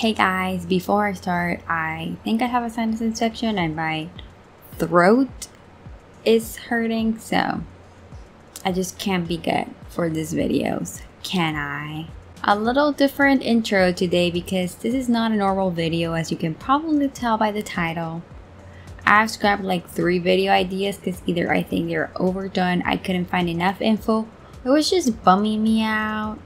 Hey guys, before I start, I think I have a sinus infection and my throat is hurting, so I just can't be good for these videos, can I? A little different intro today because this is not a normal video, as you can probably tell by the title. I've scrapped like 3 video ideas because either I think they're overdone, I couldn't find enough info, it was just bumming me out.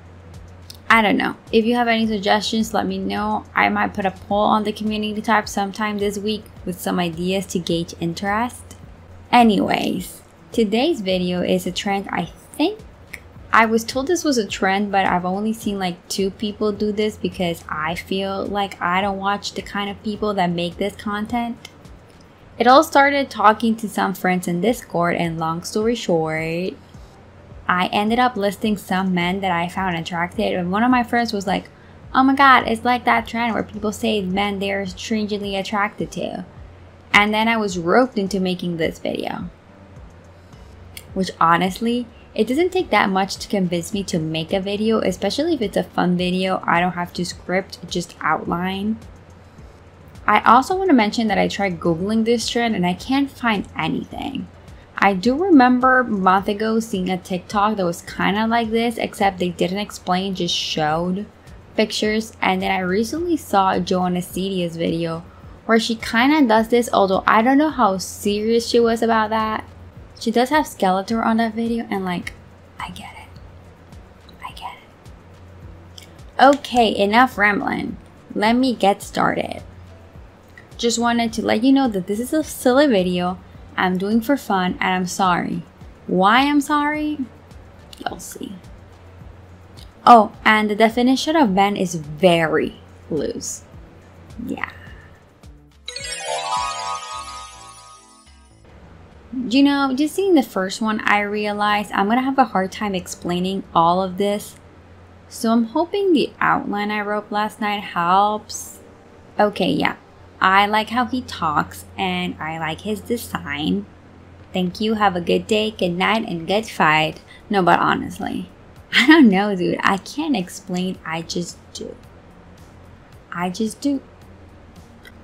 I don't know. If you have any suggestions, let me know. I might put a poll on the community tab sometime this week with some ideas to gauge interest. Anyways, today's video is a trend. I think I was told this was a trend, but I've only seen like 2 people do this because I feel like I don't watch the kind of people that make this content. It all started talking to some friends in Discord, and long story short, I ended up listing some men that I found attractive, and one of my friends was like, oh my god, it's like that trend where people say men they're strangely attracted to. And then I was roped into making this video. Which honestly, it doesn't take that much to convince me to make a video, especially if it's a fun video. I don't have to script, just outline. I also want to mention that I tried googling this trend and I can't find anything. I do remember a month ago seeing a TikTok that was kind of like this, except they didn't explain, just showed pictures. And then I recently saw Joanna Cedia's video where she kind of does this, although I don't know how serious she was about that. She does have Skeletor on that video, and like, I get it. Okay, enough rambling. Let me get started. Just wanted to let you know that this is a silly video I'm doing for fun, and I'm sorry. Why I'm sorry? You'll see. Oh, and the definition of men is very loose. Yeah. You know, just seeing the first one, I realized I'm gonna have a hard time explaining all of this. So I'm hoping the outline I wrote last night helps. Okay, yeah. I like how he talks, and I like his design. Thank you, have a good day, good night, and good fight. No, but honestly, I don't know, dude. I can't explain, I just do. I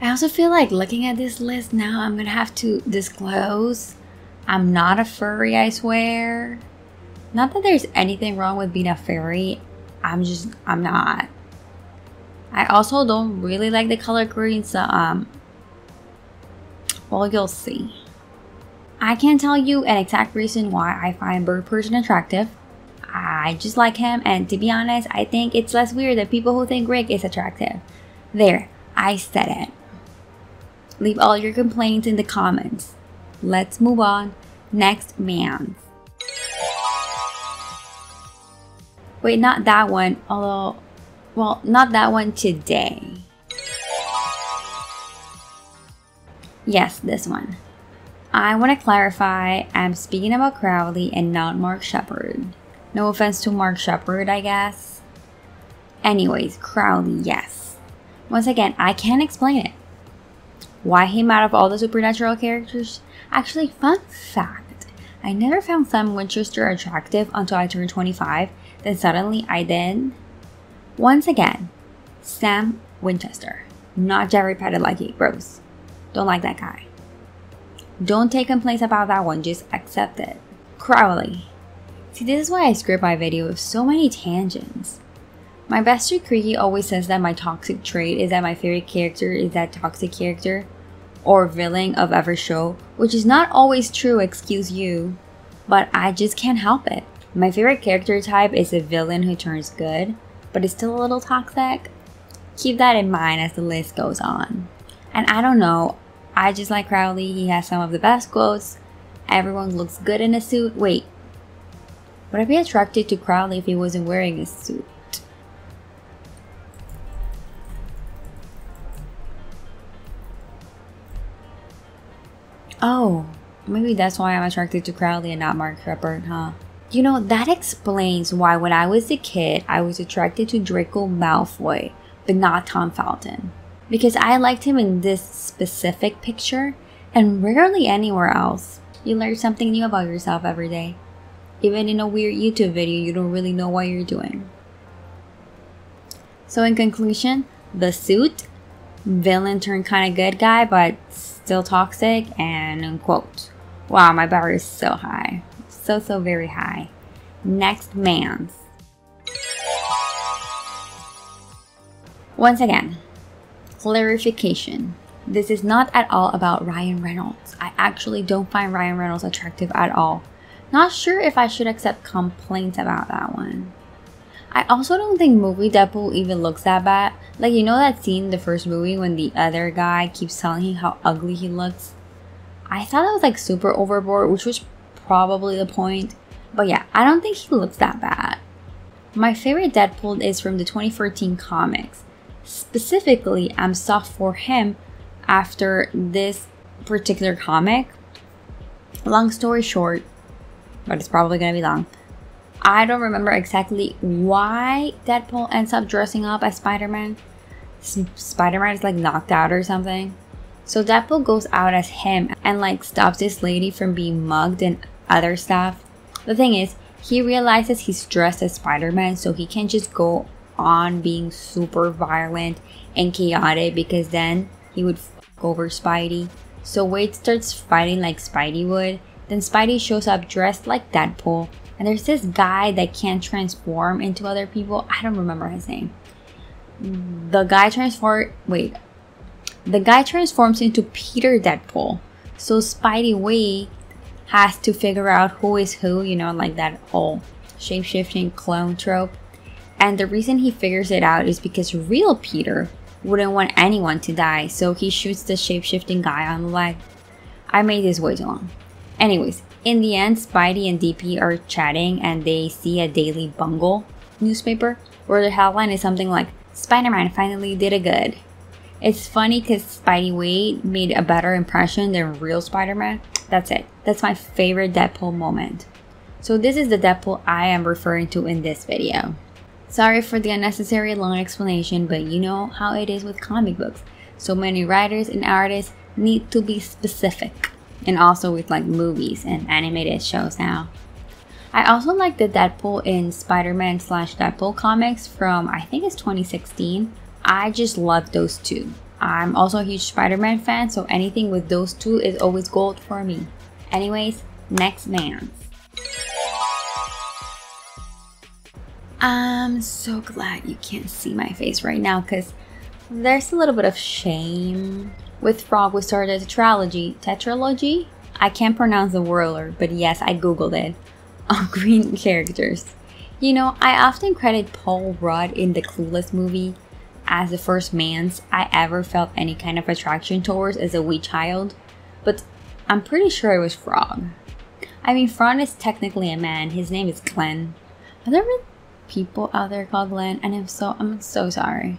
also feel like looking at this list now, I'm gonna have to disclose I'm not a furry, I swear. Not that there's anything wrong with being a furry, I'm not. I also don't really like the color green, so well, you'll see. I can't tell you an exact reason why I find Bird person attractive. I just like him, and to be honest, I think it's less weird than people who think Rick is attractive. There, I said it. Leave all your complaints in the comments. Let's move on. Next man. Wait, not that one, although, well, not that one today. Yes, this one. I want to clarify, I'm speaking about Crowley and not Mark Shepard. No offense to Mark Shepard, I guess. Anyways, Crowley, yes. Once again, I can't explain it. Why him out of all the supernatural characters? Actually, fun fact, I never found Sam Winchester attractive until I turned 25, then suddenly I did. Once again, Sam Winchester, not Jerry Padalecki, gross. Don't like that guy. Don't take complaints about that one, just accept it. Crowley. See, this is why I script my video with so many tangents. My bestie Creaky always says that my toxic trait is that my favorite character is that toxic character or villain of every show, which is not always true, excuse you, but I just can't help it. My favorite character type is a villain who turns good, but is still a little toxic. Keep that in mind as the list goes on. And I don't know, I just like Crowley. He has some of the best quotes. Everyone looks good in a suit. Wait, would I be attracted to Crowley if he wasn't wearing a suit? Oh, maybe that's why I'm attracted to Crowley and not Mark Shepard, huh? You know, that explains why when I was a kid, I was attracted to Draco Malfoy, but not Tom Felton. Because I liked him in this specific picture, and rarely anywhere else. You learn something new about yourself every day. Even in a weird YouTube video, you don't really know what you're doing. So in conclusion, The Suit, villain turned kind of good guy, but still toxic, and quote, wow, my bar is so high. So very high. Next, Mans. Once again, clarification. This is not at all about Ryan Reynolds. I actually don't find Ryan Reynolds attractive at all. Not sure if I should accept complaints about that one. I also don't think movie Deadpool even looks that bad. Like, you know that scene in the first movie when the other guy keeps telling him how ugly he looks? I thought that was like super overboard, which was probably the point. But yeah, I don't think he looks that bad. My favorite Deadpool is from the 2014 comics. Specifically, I'm soft for him after this particular comic. Long story short, but it's probably gonna be long. I don't remember exactly why Deadpool ends up dressing up as Spider-Man. Spider-Man is like knocked out or something. So Deadpool goes out as him and like stops this lady from being mugged and other stuff. The thing is, he realizes he's dressed as Spider-Man, so he can't just go on being super violent and chaotic, because then he would fuck over Spidey. So Wade starts fighting like Spidey would. Then Spidey shows up dressed like Deadpool. And there's this guy that can't transform into other people. I don't remember his name. The guy transforms into Peter Deadpool. So Spidey Wade has to figure out who is who, you know, like that whole shape-shifting clone trope. And the reason he figures it out is because real Peter wouldn't want anyone to die, so he shoots the shape-shifting guy on the leg. I made this way too long. Anyways, in the end, Spidey and DP are chatting and they see a Daily Bungle newspaper where the headline is something like, Spider-Man finally did a good. It's funny because Spidey Wade made a better impression than real Spider-Man. That's it. That's my favorite Deadpool moment. So this is the Deadpool I am referring to in this video. Sorry for the unnecessary long explanation, but you know how it is with comic books. So many writers and artists need to be specific. And also with like movies and animated shows now. I also like the Deadpool in Spider-Man / Deadpool comics from, I think it's 2016. I just love those two. I'm also a huge Spider-Man fan, so anything with those two is always gold for me. Anyways, next Mans. I'm so glad you can't see my face right now because there's a little bit of shame. With Frog, we started a tetralogy? I can't pronounce the word, but yes, I googled it. Of green characters. You know, I often credit Paul Rudd in the Clueless movie as the first Mans I ever felt any kind of attraction towards as a wee child, but I'm pretty sure it was Frog. I mean, Frog is technically a man. His name is Glenn. Are there really people out there called Glenn? And I'm so sorry.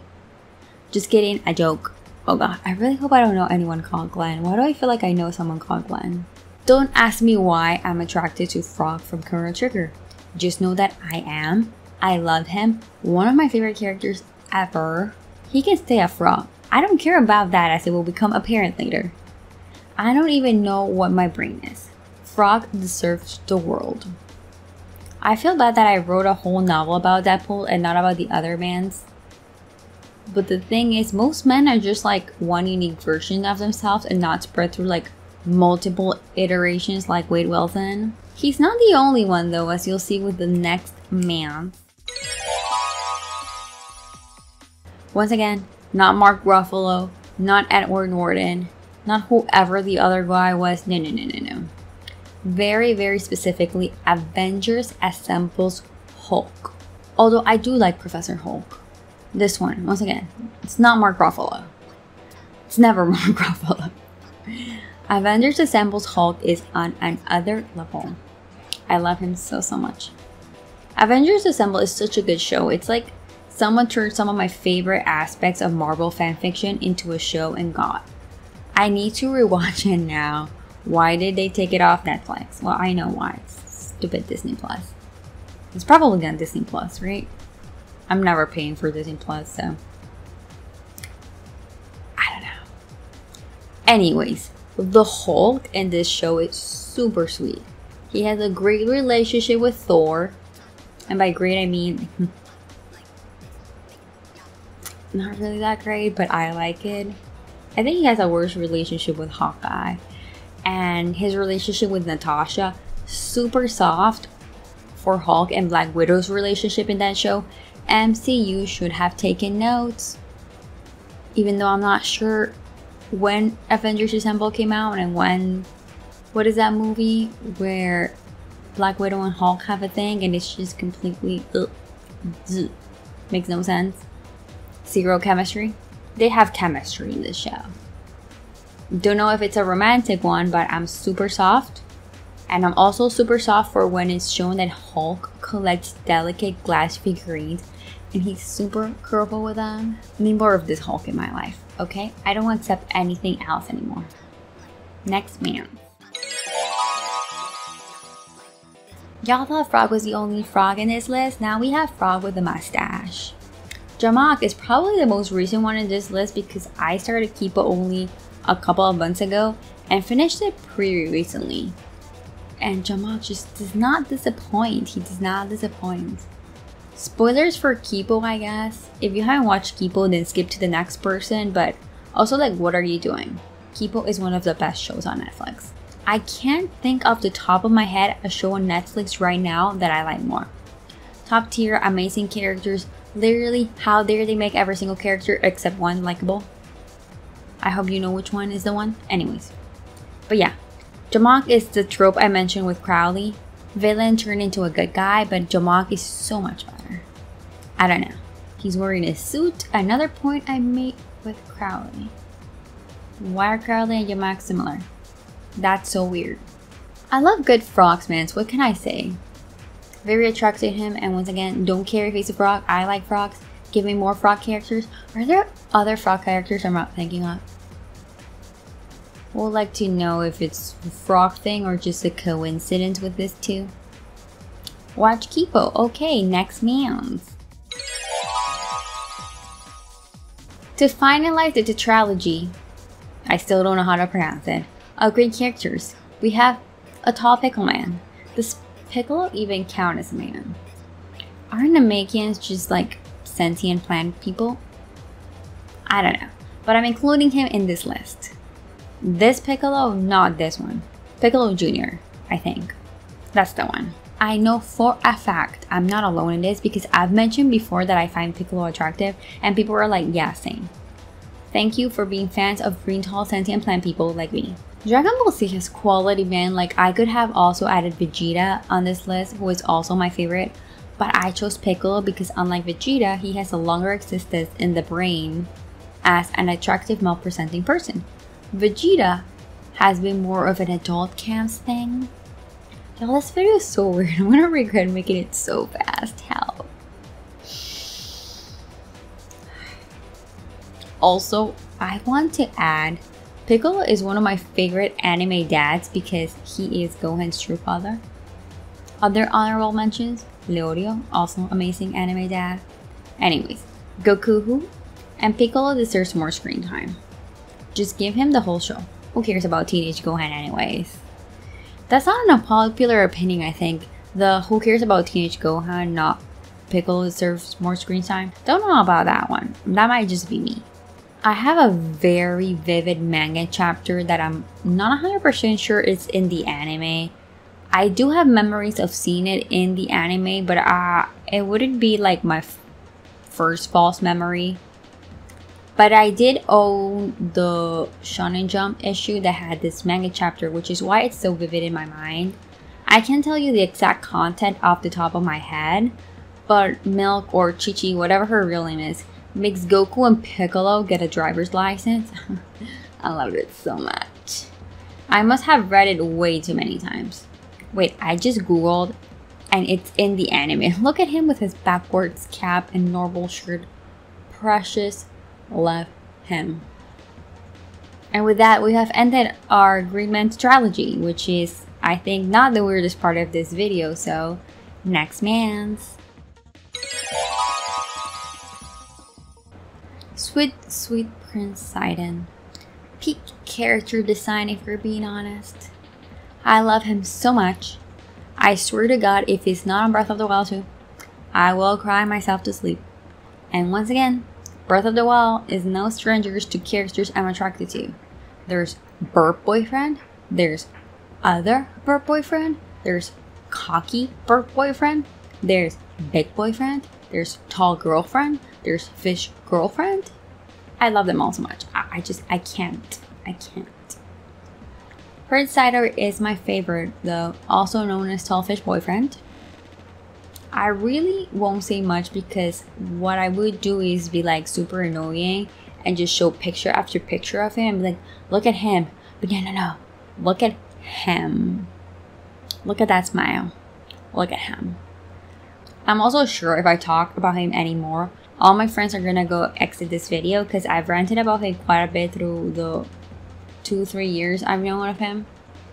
Just kidding, a joke. Oh god, I really hope I don't know anyone called Glenn. Why do I feel like I know someone called Glenn? Don't ask me why I'm attracted to Frog from Chrono Trigger. Just know that I am. I love him. One of my favorite characters ever. He can stay a frog. I don't care about that as it will become apparent later. I don't even know what my brain is. Frog deserves the world. I feel bad that I wrote a whole novel about Deadpool and not about the other Mans. But the thing is, most men are just like one unique version of themselves and not spread through like multiple iterations like Wade Wilson. He's not the only one though, as you'll see with the next man. Once again, not Mark Ruffalo, not Edward Norton, not whoever the other guy was. No. Very specifically, Avengers Assembles Hulk. Although I do like Professor Hulk. This one, once again, it's not Mark Ruffalo. It's never Mark Ruffalo. Avengers Assembles Hulk is on another level. I love him so much. Avengers Assemble is such a good show. It's like someone turned some of my favorite aspects of Marvel fanfiction into a show and got. I need to rewatch it now. Why did they take it off Netflix? Well, I know why. It's stupid Disney Plus. It's probably on Disney Plus, right? I'm never paying for Disney Plus, so I don't know. Anyways, the Hulk in this show is super sweet. He has a great relationship with Thor, and by great I mean not really that great, but I like it. I think he has a worse relationship with Hawkeye. And his relationship with Natasha, super soft for Hulk and Black Widow's relationship in that show. MCU should have taken notes. Even though I'm not sure when Avengers Assemble came out and when, what is that movie where Black Widow and Hulk have a thing and it's just completely makes no sense. Zero chemistry. They have chemistry in this show. Don't know if it's a romantic one, but I'm super soft. And I'm also super soft for when it's shown that Hulk collects delicate glass figurines and he's super careful with them. Need more of this Hulk in my life, okay? I don't accept anything else anymore. Next man. Y'all thought Frog was the only frog in this list. Now we have Frog with a mustache. Jamak is probably the most recent one in this list because I started Kipo only a couple of months ago and finished it pretty recently. And Jamak just does not disappoint. He does not disappoint. Spoilers for Kipo, I guess. If you haven't watched Kipo, then skip to the next person. But also, like, what are you doing? Kipo is one of the best shows on Netflix. I can't think off the top of my head a show on Netflix right now that I like more. Top tier, amazing characters. Literally, how dare they make every single character except one likable? I hope you know which one is the one. Anyways. But yeah. Jamak is the trope I mentioned with Crowley. Villain turned into a good guy, but Jamak is so much better. I don't know. He's wearing a suit. Another point I made with Crowley. Why are Crowley and Jamak similar? That's so weird. I love good frogs, man. So what can I say? Very attracted to him, and once again, don't care if he's a frog. I like frogs. Give me more frog characters. Are there other frog characters I'm not thinking of? Would like to know if it's a frog thing or just a coincidence with this too. Watch Kipo. Okay, next man's. To finalize the tetralogy, I still don't know how to pronounce it, of great characters, we have a tall pickle man. Does Piccolo even count as a man? Aren't Namekians just like sentient plant people? I don't know, but I'm including him in this list. This Piccolo, not this one. Piccolo Jr., I think. That's the one. I know for a fact I'm not alone in this because I've mentioned before that I find Piccolo attractive and people are like, yeah, same. Thank you for being fans of green tall sentient plant people like me. Dragon Ball Z has quality, man. Like, I could have also added Vegeta on this list, who is also my favorite, but I chose Piccolo because unlike Vegeta, he has a longer existence in the brain as an attractive male presenting person. Vegeta has been more of an adult camps thing. Y'all, this video is so weird. I'm gonna regret making it so fast. Help. Also, I want to add, Piccolo is one of my favorite anime dads because he is Gohan's true father. Other honorable mentions, Leorio, also amazing anime dad. Anyways, Goku and Piccolo deserves more screen time. Just give him the whole show. Who cares about Teenage Gohan anyways? That's not an unpopular opinion, I think. The who cares about Teenage Gohan, not Piccolo deserves more screen time. Don't know about that one. That might just be me. I have a very vivid manga chapter that I'm not 100% sure it's in the anime. I do have memories of seeing it in the anime, but it wouldn't be like my first false memory. But I did own the Shonen Jump issue that had this manga chapter, which is why it's so vivid in my mind. I can't tell you the exact content off the top of my head, but Milk or Chi-Chi, whatever her real name is, makes Goku and Piccolo get a driver's license. I loved it so much. I must have read it way too many times. Wait, I just googled and it's in the anime. Look at him with his backwards cap and normal shirt. Precious. Love him. And with that, we have ended our Green Man tetralogy, which is, I think, not the weirdest part of this video. So, next man's. Sweet, sweet Prince Sidon. Peak character design, if we're being honest. I love him so much. I swear to God, if he's not on Breath of the Wild 2, I will cry myself to sleep. And once again, Breath of the Wild is no strangers to characters I'm attracted to. There's birb boyfriend, there's other birb boyfriend, there's cocky birb boyfriend, there's big boyfriend, there's tall girlfriend, there's fish girlfriend. I love them all so much. I can't. Prince Cider is my favorite though, also known as tall fish boyfriend. I really won't say much because what I would do is be like super annoying and just show picture after picture of him and be like, look at him. But no. Look at him. Look at that smile. Look at him. I'm also sure if I talk about him anymore, all my friends are gonna go exit this video because I've ranted about him quite a bit through the 2-3 years I've known of him.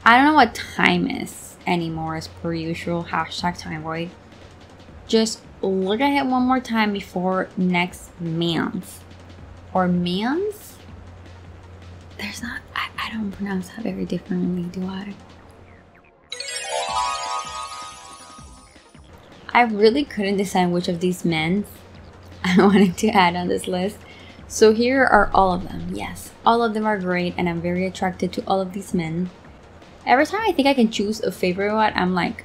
I don't know what time is anymore as per usual. Hashtag time void. Just look at him one more time before next mans. Or mans? There's not, I don't pronounce that very differently, do I? I really couldn't decide which of these men I wanted to add on this list. So here are all of them. Yes, all of them are great and I'm very attracted to all of these men. Every time I think I can choose a favorite one, I'm like,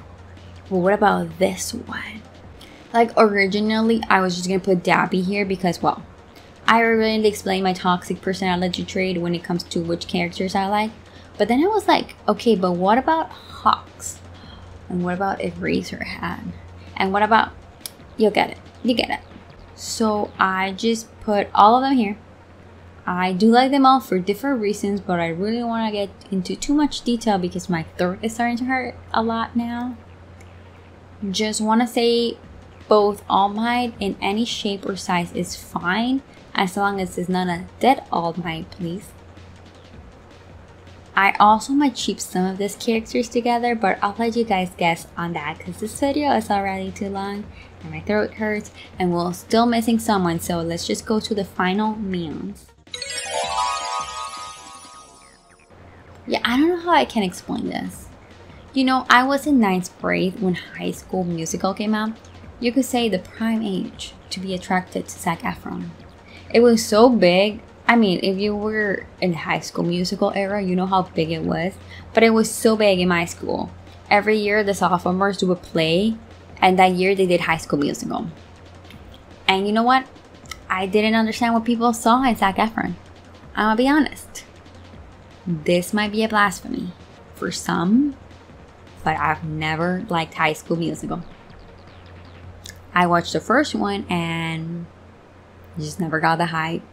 well, what about this one? Like originally, I was just gonna put Dabby here because, well, I already explained my toxic personality trait when it comes to which characters I like. But then I was like, okay, but what about Hawks? And what about Eraserhead? And what about, you'll get it, you get it. So I just put all of them here. I do like them all for different reasons, but I really want to get into too much detail because my throat is starting to hurt a lot now. Just want to say both All Might in any shape or size is fine, as long as it's not a dead All Might, please. I also might cheap some of these characters together, but I'll let you guys guess on that because this video is already too long and my throat hurts and we're still missing someone, so let's just go to the final memes. Yeah, I don't know how I can explain this. You know, I was in 9th grade when High School Musical came out. You could say the prime age to be attracted to Zac Efron. It was so big. I mean, if you were in the High School Musical era, you know how big it was. But it was so big in my school. Every year, the sophomores do a play. And that year, they did High School Musical. And you know what? I didn't understand what people saw in Zac Efron. I'm gonna be honest. This might be a blasphemy for some. But I've never liked High School Musical. I watched the first one and just never got the hype.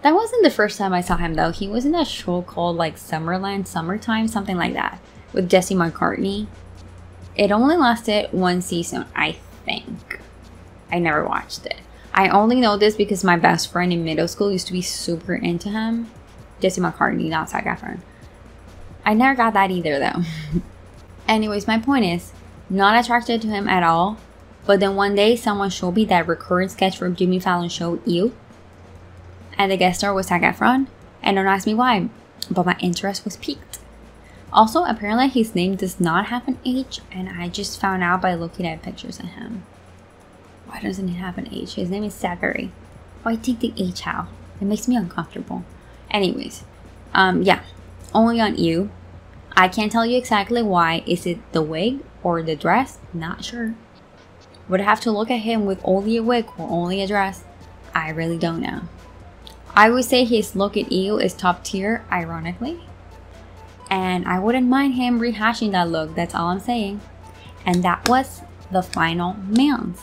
That wasn't the first time I saw him though. He was in a show called like Summerland, Summertime, something like that, with Jesse McCartney. It only lasted 1 season, I think. I never watched it. I only know this because my best friend in middle school used to be super into him. Jesse McCartney, not Zac Efron. I never got that either though. Anyways, my point is, not attracted to him at all. But then one day, someone showed me that recurrent sketch from Jimmy Fallon show, You. And the guest star was Zac Efron. And don't ask me why, but my interest was piqued. Also, apparently his name does not have an H. And I just found out by looking at pictures of him. Why doesn't it have an H? His name is Zachary. Why take the H out? It makes me uncomfortable. Anyways, yeah. Only on You. I can't tell you exactly why. Is it the wig or the dress? Not sure. Would I have to look at him with only a wig or only a dress? I really don't know. I would say his look at You is top tier, ironically. And I wouldn't mind him rehashing that look, that's all I'm saying. And that was the final mans.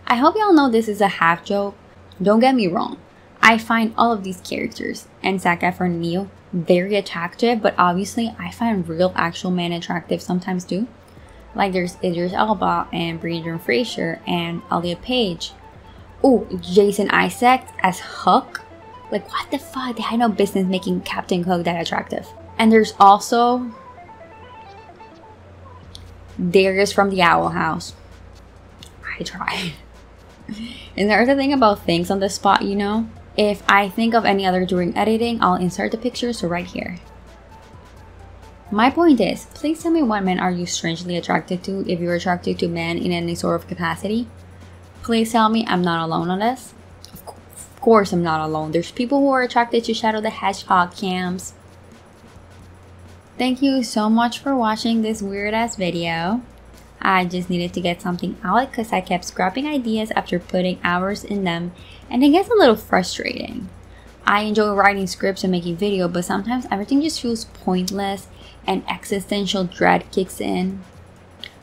I hope y'all know this is a half joke. Don't get me wrong. I find all of these characters and Zac Efron and Neo very attractive, but obviously I find real actual men attractive sometimes too. Like there's Idris Elba and Brendan Fraser and Elliot Page. Oh, Jason Isaacs as Hook. Like what the fuck? They had no business making Captain Hook that attractive. And there's also Darius from the Owl House. I tried. And there's the thing about things on the spot, you know. If I think of any other during editing, I'll insert the picture, so right here. My point is, please tell me what men are you strangely attracted to if you're attracted to men in any sort of capacity. Please tell me I'm not alone on this. Of course I'm not alone. There's people who are attracted to Shadow the Hedgehog cams. Thank you so much for watching this weird ass video. I just needed to get something out because I kept scrapping ideas after putting hours in them, and it gets a little frustrating. I enjoy writing scripts and making video, but sometimes everything just feels pointless and existential dread kicks in.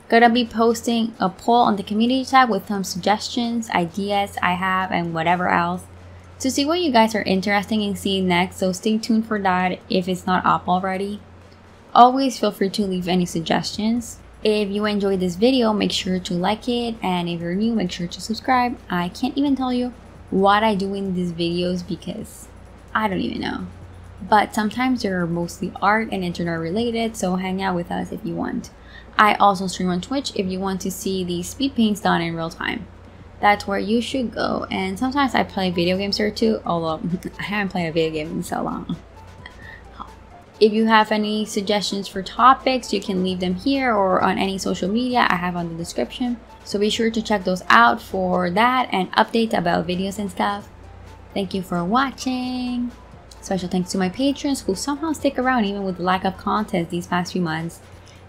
Gonna be posting a poll on the community tab with some suggestions, ideas I have, and whatever else to see what you guys are interested in seeing next, so stay tuned for that if it's not up already. Always feel free to leave any suggestions. If you enjoyed this video, make sure to like it, and if you're new, make sure to subscribe. I can't even tell you what I do in these videos because I don't even know. But sometimes they're mostly art and internet related, so hang out with us if you want. I also stream on Twitch if you want to see the speed paints done in real time. That's where you should go. And sometimes I play video games there too, although I haven't played a video game in so long. If you have any suggestions for topics, you can leave them here or on any social media I have on the description. So be sure to check those out for that and updates about videos and stuff. Thank you for watching. Special thanks to my patrons who somehow stick around even with the lack of content these past few months.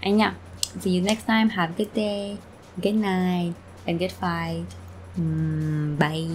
And yeah, see you next time. Have a good day, good night, and good fight. Bye.